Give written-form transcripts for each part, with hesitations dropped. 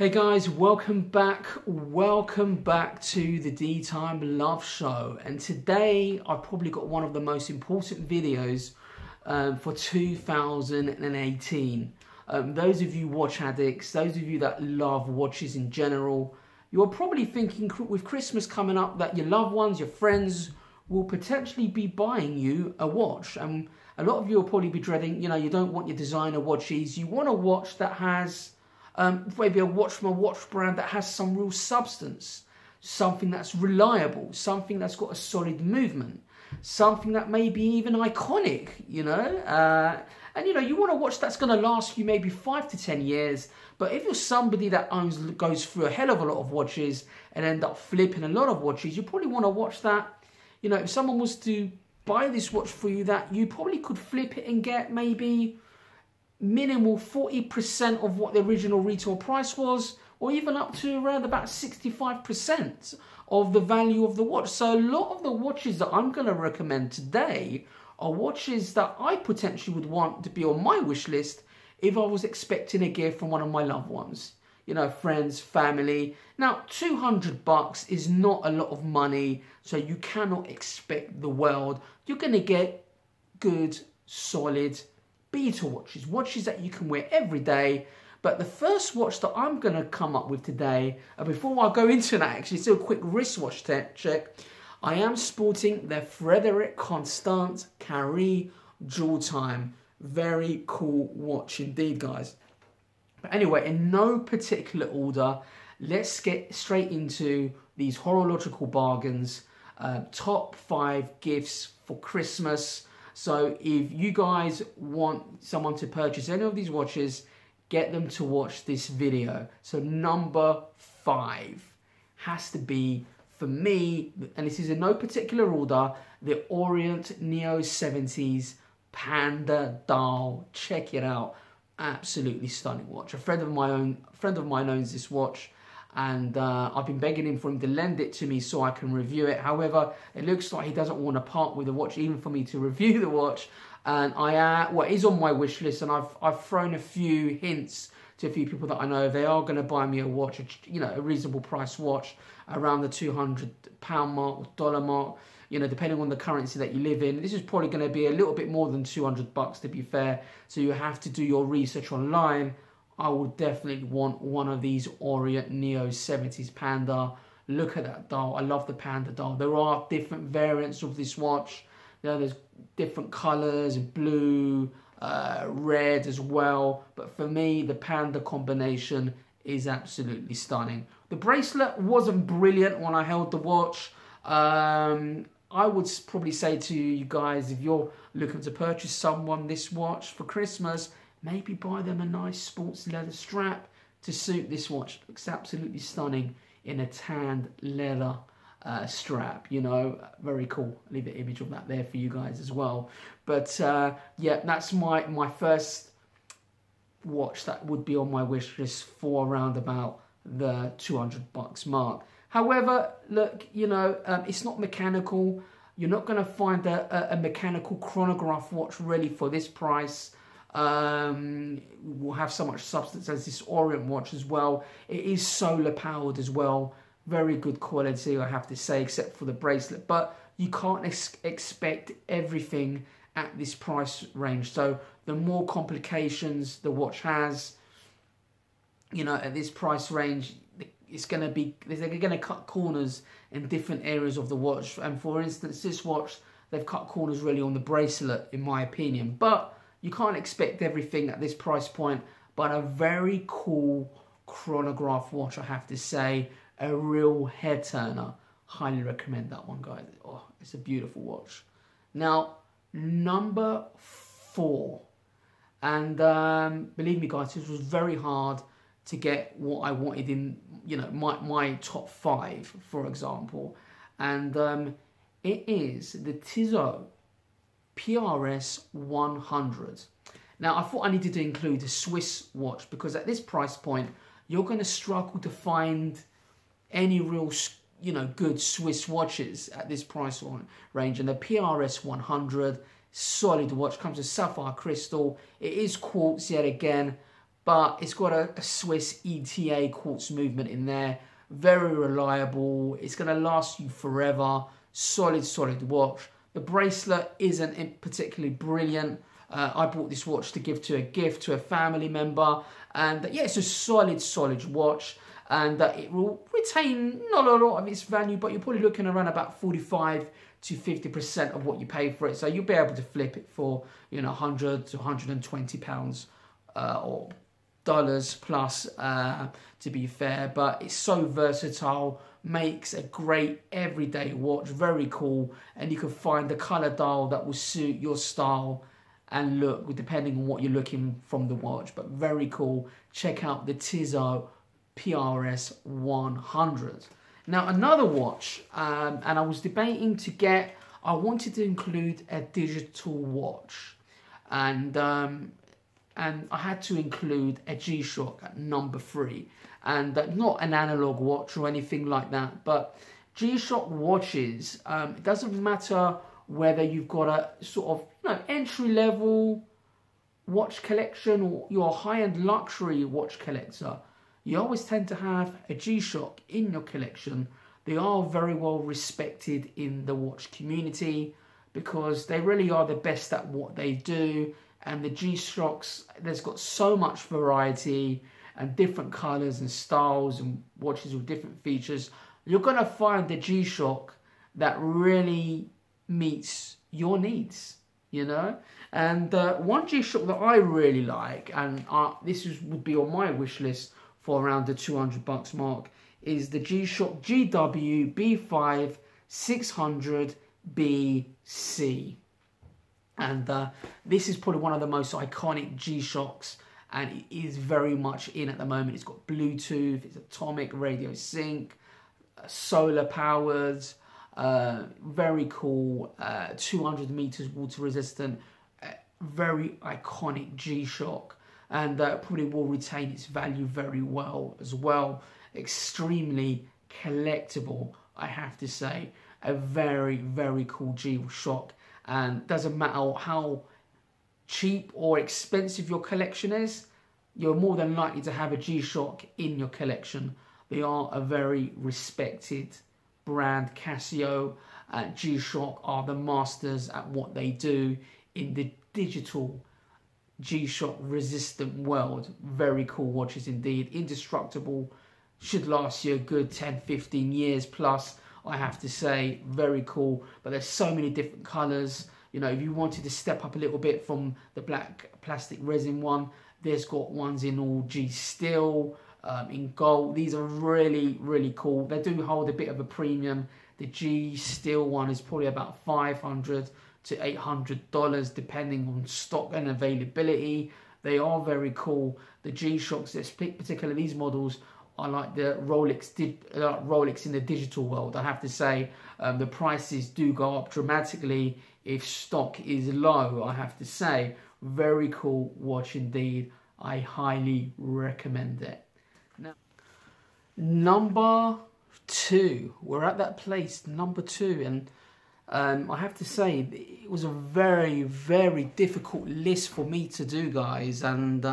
Hey guys, welcome back to the D Time Love Show. And today I've probably got one of the most important videos for 2018. Those of you watch addicts, those of you that love watches in general, you're probably thinking with Christmas coming up that your loved ones, your friends will potentially be buying you a watch. And a lot of you will probably be dreading, you don't want your designer watches. You want a watch that has maybe a watch from a watch brand that has some real substance, something that's reliable, something that's got a solid movement, something that may be even iconic, and you want a watch that's going to last you maybe 5 to 10 years. But if you're somebody that goes through a hell of a lot of watches and end up flipping a lot of watches, you probably want a watch that, if someone was to buy this watch for you, that you probably could flip it and get maybe minimal 40% of what the original retail price was, or even up to around about 65% of the value of the watch. So a lot of the watches that I'm going to recommend today are watches that I potentially would want to be on my wish list if I was expecting a gift from one of my loved ones, friends, family. Now, $200 is not a lot of money, so you cannot expect the world. You're going to get good, solid beater watches that you can wear every day. But the first watch that I'm going to come up with today, before I go into that, actually, do a quick wristwatch check. I am sporting the Frederic Constant Carré Jewel Time. Very cool watch indeed, guys. But anyway, in no particular order, let's get straight into these horological bargains. Top 5 gifts for Christmas. So if you guys want someone to purchase any of these watches, get them to watch this video. So number 5 has to be, for me, and this is in no particular order, the Orient Neos 70s Panda dial. Check it out. Absolutely stunning watch. A friend of mine owns this watch, and I've been begging him for him to lend it to me so I can review it. However, it looks like he doesn't want to part with the watch even for me to review the watch. And it is on my wish list, and I've thrown a few hints to a few people that I know. They are going to buy me a watch, a reasonable price watch around the £200 mark or dollar mark, depending on the currency that you live in. This is probably going to be a little bit more than $200 to be fair. So you have to do your research online. I would definitely want one of these Orient Neos 70s Panda. Look at that dial. I love the Panda dial. There are different variants of this watch. There's different colours, blue, red as well. But for me, the Panda combination is absolutely stunning. The bracelet wasn't brilliant when I held the watch. I would probably say to you guys, if you're looking to purchase someone this watch for Christmas, maybe buy them a nice sports leather strap to suit this watch. It looks absolutely stunning in a tanned leather strap, very cool. I'll leave an image of that there for you guys as well. But yeah, that's my first watch that would be on my wish list for around about the $200 mark. However, look, it's not mechanical. You're not going to find a mechanical chronograph watch really for this price. Will have so much substance as this Orient watch as well. It is solar powered as well. Very good quality, I have to say, except for the bracelet. But you can't expect everything at this price range. So the more complications the watch has, at this price range, it's going to be, they're going to cut corners in different areas of the watch. And for instance, this watch, they've cut corners really on the bracelet, in my opinion. But you can't expect everything at this price point. But a very cool chronograph watch, I have to say. A real head turner. Highly recommend that one, guys. Oh, it's a beautiful watch. Now, number 4. And believe me, guys, this was very hard to get what I wanted in, my top 5, for example. And it is the Tissot PRS100. Now, I thought I needed to include a Swiss watch because at this price point, you're going to struggle to find any real, good Swiss watches at this price range. And the PRS100, solid watch, comes with sapphire crystal. It is quartz yet again, but it's got a Swiss ETA quartz movement in there. Very reliable. It's going to last you forever. Solid watch. The bracelet isn't particularly brilliant. I bought this watch to give to a gift to a family member, and yeah, it's a solid watch, and it will retain not a lot of its value, but you're probably looking around about 45 to 50% of what you pay for it. So you'll be able to flip it for, you know, 100 to 120 pounds or dollars plus, to be fair. But it's so versatile, makes a great everyday watch, very cool, and you can find the color dial that will suit your style and look depending on what you're looking from the watch. But very cool. Check out the Tissot PRS100. Now another watch, and I was debating to get, I wanted to include a digital watch, and I had to include a G-Shock at number 3, and not an analog watch or anything like that, but G-Shock watches, it doesn't matter whether you've got a sort of, you know, entry-level watch collection or you're a high-end luxury watch collector, you always tend to have a G-Shock in your collection. They are very well respected in the watch community because they really are the best at what they do. And the G-Shocks, there's got so much variety and different colors and styles and watches with different features. You're going to find the G-Shock that really meets your needs, you know. And one G-Shock that I really like, and would be on my wish list for around the $200 mark, is the Gshock GWB600 BC. And this is probably one of the most iconic G-Shocks, and it is very much in at the moment. It's got Bluetooth, it's atomic radio sync, solar powered, very cool, 200 meters water resistant, very iconic G-Shock, and probably will retain its value very well as well. Extremely collectible, I have to say. A very cool G-Shock, and doesn't matter how cheap or expensive your collection is, you're more than likely to have a G-Shock in your collection. They are a very respected brand. Casio and G-Shock are the masters at what they do in the digital G-Shock resistant world. Very cool watches indeed. Indestructible. Should last you a good 10-15 years plus, I have to say. Very cool. But there's so many different colors. You know, if you wanted to step up a little bit from the black plastic resin one, there's got ones in all G steel, in gold. These are really cool. They do hold a bit of a premium. The G steel one is probably about $500 to $800 depending on stock and availability. They are very cool. The G-Shocks, particularly these models, are like the Rolex in the digital world. I have to say, the prices do go up dramatically if stock is low, I have to say. Very cool watch indeed. I highly recommend it. Now, number 2. We're at that place, number 2, and I have to say, it was a very difficult list for me to do, guys. And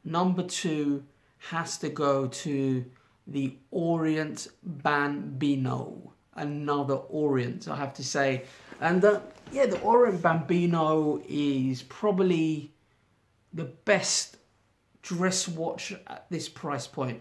number 2 has to go to the Orient Bambino. Another Orient, I have to say. And yeah, the Orient Bambino is probably the best dress watch at this price point.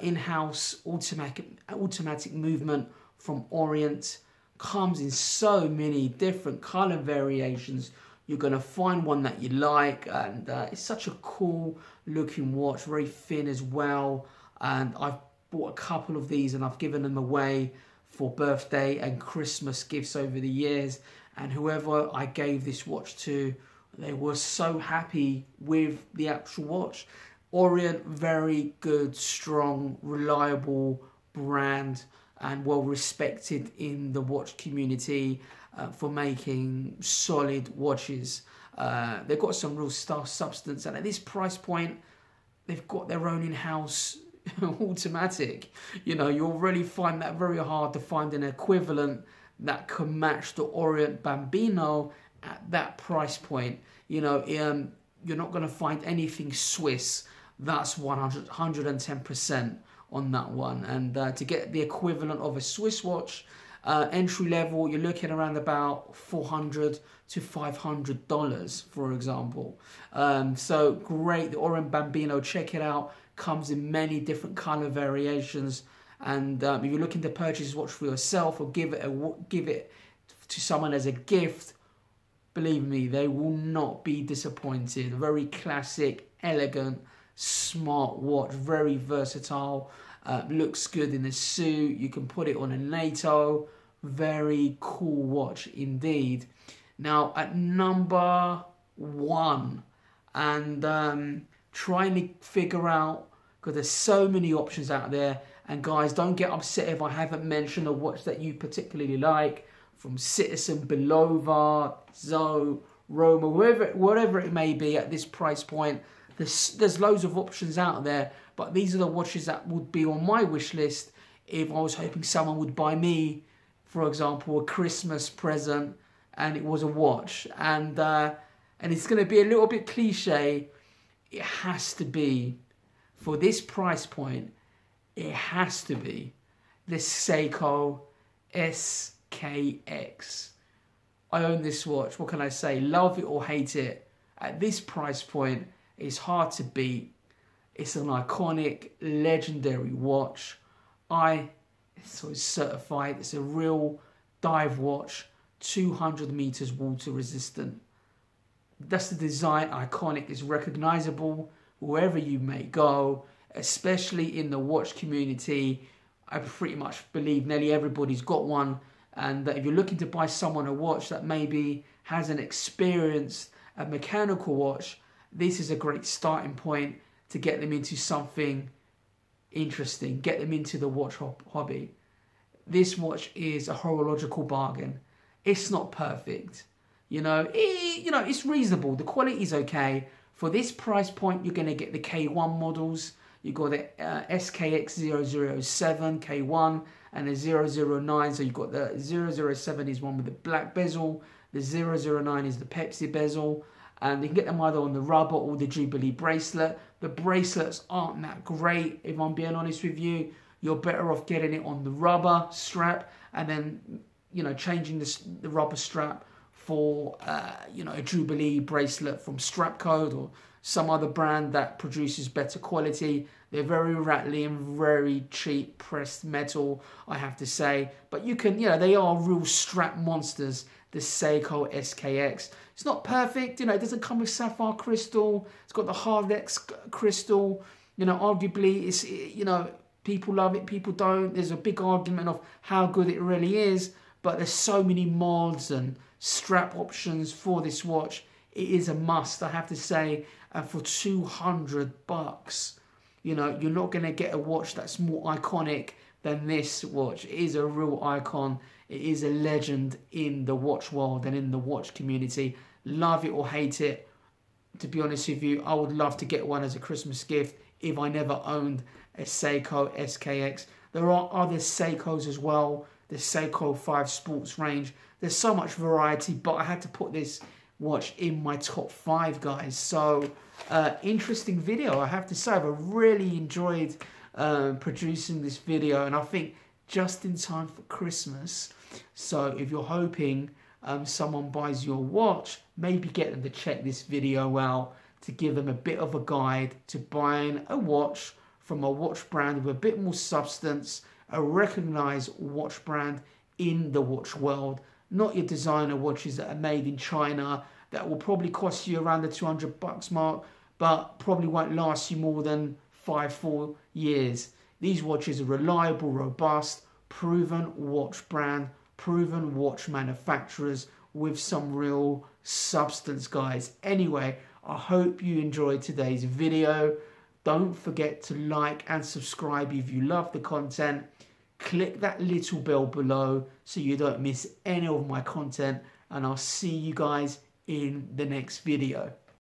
In-house automatic movement from Orient. Comes in so many different color variations. You're going to find one that you like, and it's such a cool looking watch, very thin as well. And I've bought a couple of these and I've given them away for birthday and Christmas gifts over the years, and whoever I gave this watch to, they were so happy with the actual watch. Orient, very good, strong, reliable brand, and well respected in the watch community for making solid watches. They've got some real substance, and at this price point, they've got their own in-house automatic. You know, you'll really find that very hard to find an equivalent that can match the Orient Bambino at that price point. You know, you're not going to find anything Swiss. That's 110% on that one. And to get the equivalent of a Swiss watch, entry level, you're looking around about $400 to $500, for example. So great, the Orient Bambino, check it out. Comes in many different color variations. And if you're looking to purchase a watch for yourself or give it to someone as a gift, believe me, they will not be disappointed. Very classic, elegant, smart watch, very versatile. Looks good in a suit. You can put it on a NATO. Very cool watch indeed. Now at number 1, and trying to figure out, because there's so many options out there. And guys, don't get upset if I haven't mentioned a watch that you particularly like, from Citizen, Belova, Zoe, Roma, whatever it may be at this price point. There's loads of options out there, but these are the watches that would be on my wish list if I was hoping someone would buy me, for example, a Christmas present, and it was a watch. And it's going to be a little bit cliche. It has to be, for this price point, it has to be the Seiko SKX. I own this watch. What can I say? Love it or hate it. At this price point, it's hard to beat. It's an iconic, legendary watch. So it's certified. It's a real dive watch, 200 meters water resistant. That's the design. Iconic. It's recognizable wherever you may go, especially in the watch community. I pretty much believe nearly everybody's got one. And if you're looking to buy someone a watch that maybe hasn't experienced a mechanical watch, this is a great starting point to get them into something interesting, get them into the watch hobby. This watch is a horological bargain. It's not perfect. It's reasonable. The quality is okay. For this price point, you're going to get the K1 models. You've got the SKX 007 K1 and the 009. So you've got the 007 is one with the black bezel. The 009 is the Pepsi bezel. And you can get them either on the rubber or the Jubilee bracelet. The bracelets aren't that great, if I'm being honest with you. You're better off getting it on the rubber strap and then, changing the rubber strap for, a Jubilee bracelet from Strapcode or some other brand that produces better quality. They're very rattly and very cheap pressed metal, I have to say. But you can, they are real strap monsters, the Seiko SKX. It's not perfect, it doesn't come with sapphire crystal. It's got the Hardex crystal. Arguably, it's, people love it, people don't. There's a big argument of how good it really is. But there's so many mods and strap options for this watch. It is a must, I have to say. And for $200, you're not going to get a watch that's more iconic than this watch. It is a real icon. It is a legend in the watch world and in the watch community. Love it or hate it. To be honest with you, I would love to get one as a Christmas gift if I never owned a Seiko SKX. There are other Seikos as well. The Seiko 5 Sports range. There's so much variety, but I had to put this watch in my top 5, guys. So interesting video, I have to say. I've really enjoyed producing this video, and I think just in time for Christmas. So if you're hoping someone buys your watch, maybe get them to check this video out to give them a bit of a guide to buying a watch from a watch brand with a bit more substance, a recognized watch brand in the watch world. Not your designer watches that are made in China that will probably cost you around the $200 mark, but probably won't last you more than 4 years. These watches are reliable, robust, proven watch brand, proven watch manufacturers with some real substance, guys. Anyway, I hope you enjoyed today's video. Don't forget to like and subscribe if you love the content. Click that little bell below so you don't miss any of my content, and I'll see you guys in the next video.